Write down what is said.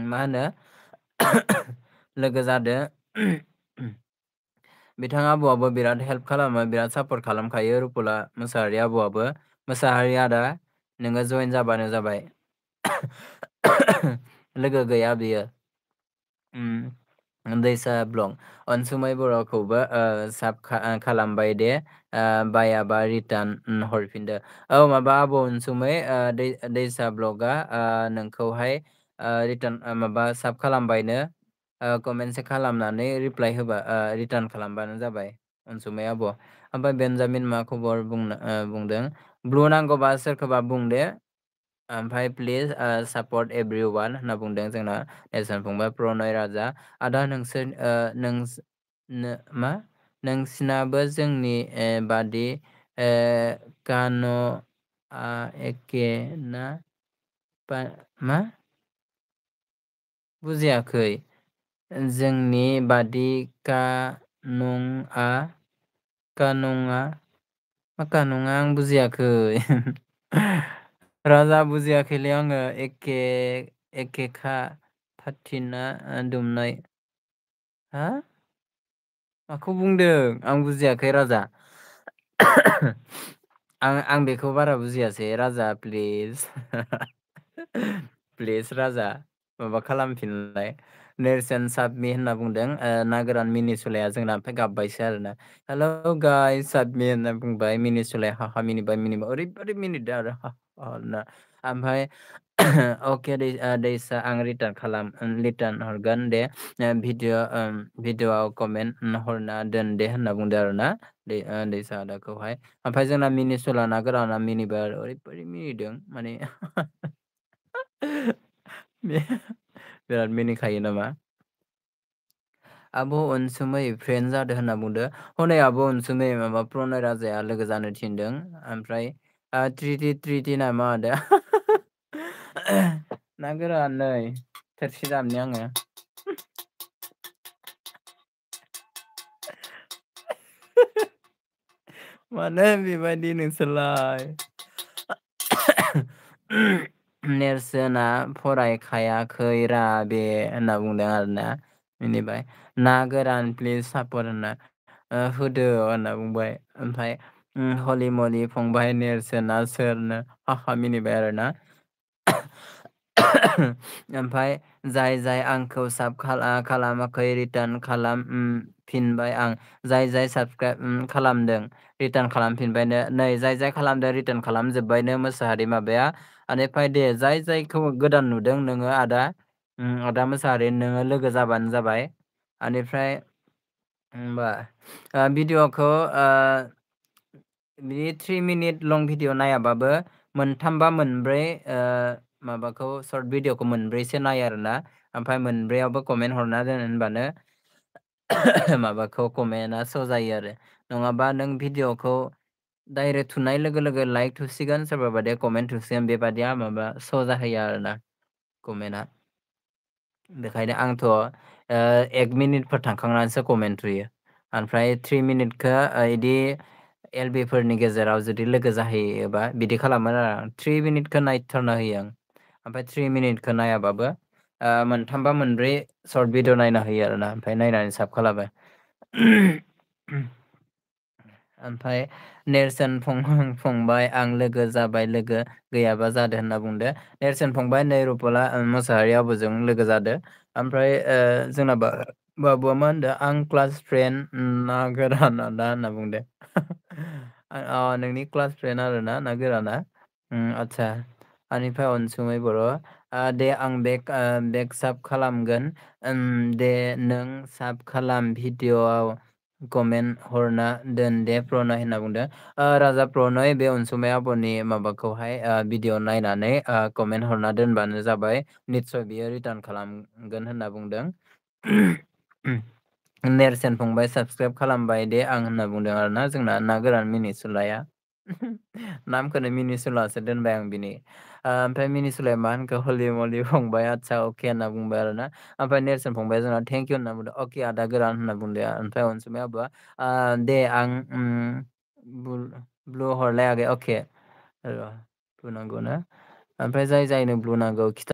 मा होनो लोगो जादो। बिथाङा आबौआबो बिराद हेल्प खालामो, बिराद सापर्ट खालामखायो रुपुला मोसाहारि आबौआबो। मोसाहारि आदा, नोङो जइन जाबानो जाबाय। लोगो गैया बियो। दैसा ब्लग अनसुमै बर'खौबो खालामबाय दे, बायाबा रिटार्न हरफिनदो। औ माबा आब' अनसुमै, दैसा ब्लगआ नोंखौहाय रिटार्न माबा साब खालामबायनो, कमेन्टसो खालामनानै रिप्लाय होबा रिटार्न खालामबानो जाबाय अनसुमै आब'। ओमफ्राय बेन्जामिन मा खबर बुंदों, ब्लु नांगौबा सोरखौबा बुं दे, ओमफ्राय प्लिज सापर्ट एभ्रि वान होनना बुंदों जोंना नेरसोन फंबाय प्रनय राजा। आदा मा नोंसिनाबो जोंनि बादि कान' एके ना मा बुजियाखै? जोंनि बादि कानङा मा कानङा आं बुजियाखै। राजा बुजियाखैलै आङो, एकेखा फाथिना दुमनाय हा माखौ बुंदों आं बुजियाखै राजा। आं बेखौ बारा बुजियासै राजा प्लिज। प्लिज राजा माबा खालामफिनलाय। नेरसोन साबमि होनना बुंदों, ना गोरान मिनिसुलाया जोंना ओमफ्राय गाबबायसो आरोना। हेलौ गाइस साबमि होनना बुंबाय, मिनिसुलाया हाहा मिनिबाय, ओरैबायदि मिनिदों आरो ना। ओमफ्राय अके दैसा आं रिटार्न हरगोन दे, भिडिअआव कमेन्ट हरना दोन दे होनना बुंदो आरो ना दैसा आदाखौहाय। ओमफ्राय जोंना मिनिसुला ना गोराना मिनिबाय आरो ओरैबायदि मिनिदों माने। बिराद मिनिखायो नामा? आब' अनसुमै फ्रेन्ड जादो होनना बुंदो। हनै आब' अनसुमै माबा प्रनय राजाया लोगो जानो थिनदों, ओमफ्राय ट्रिटि ना मा होदो। ना गोरान नै थोरसि दामनि आङो। मानो बेबायदि नोंसोरलाय? नेरसोना फरायखायाखैरा बे होनना बुंदों आरोना। मिनिबाय ना गोरान प्लिज सापर होनना होदो होनना बुंबाय। ओमफ्राय हलि मलि फंबाय नेरसोना सोरनो हाहा मिनिबाय आरोना। ओमफ्राय जाय आंखौ साब खालामाखै रिटार्न खालाम फिनबाय आं। जाय साबसक्राइब खालामदों रिटार्न खालामफिनबायनो। नै जाय खालामदों रिटार्न खालामजोब्बायनो मोसाहारि माबाया। बेनिफ्राय दे जायखौ गोदान नुदों नोङो आदा मोसाहारि, नोङो लोगो जाबानो जाबाय। बेनिफ्राय होमबा भिडिअ'खौ बिदि 3 मिनिट लं भिडिअ नायाबाबो मोनथामबा मोनब्रै माबाखौ सर्ट भिडिअखौ मोनब्रैसो नाय आरोना। ओमफ्राय मोनब्रैयावबो कमेन्ट हरना दोन होनबानो माबाखौ कमेन्टआ स' जायो आरो। नङाबा नों भिडिअ'खौ डाइरेक्ट थुनाय लोगो लोगो लाइक थुसिगोन, सोरबा बायदिया कमेन्ट थुसिगोन, बेबादिया माबा स' जाहैयो आरोना कमेन्टआ। बेखायनो आंथ' 1 मिनिटफोर थांखांनानैसो कमेन्ट थुयो। ओमफ्राय 3 मिनिटखौ इदि एलबिफोरनि गेजेराव जुदि लोगो जाहैयोबा बिदि खालामो आरो 3 मिनिटखौ नायथारना होयो आं। ओमफ्राय 3 मिनिटखौ नायाबाबो मोनथामबा मोनब्रै सर्ट भिडिअ नायना होयो आरोना, ओमफ्राय नायनानै साब खालामो। ओमफ्राय नेरसोन फंबाय आं लोगो जाबाय, लोगो गैयाबा जादो होनना बुंदो। नेरसोन फंबाय नै रुपला मोसाहारि आब'जों लोगो जादो। ओमफ्राय जोंना बाबुआ मा होनदों, आं क्लास फ्रेन्ड ना गोरान आदा होनना बुंदो। नोंनि क्लास फ्रेन्ड आरोना ना गोराना। आदसा। बेनिफ्राय अनसुमै बर' दे आं बेक साब खालामगोन। दे नों साब खालाम, भिडिअआव कमेन्ट हरना दोन दे प्रनय होनना बुंदों। राजा प्रनय बे अनसुमै आब'नि माबाखौहाय भिडिअ नायनानै कमेन्ट हरना दोनबानो जाबाय। निस्सय बियो रिटार्न खालामगोन होनना बुंदों। नेरसोन फंबाय साबसक्राइब खालामबाय दे आं होनना बुंदों आरोना जोंना ना गोरान मिनिसुलाया। नामखौनो मिनिसुलासो दोनबाय आं बिनि। ओमफ्राय मिनिसुलाया मा होनखो, हलि मलि फंबाय आदसा अके होनना बुंबाय आरोना। ओमफ्राय नेरसोन फंबाया जोंना थेंक इउ होनना बुंदों, अके आदा गोरान होनना बुंदो। ओमफ्राय अनसुमै आब'आ दे आं ब्लु हरलाय आगै, अके र' बुंनांगौ ना। ओमफ्राय जाय जायनो ब्लु नांगौ खिथा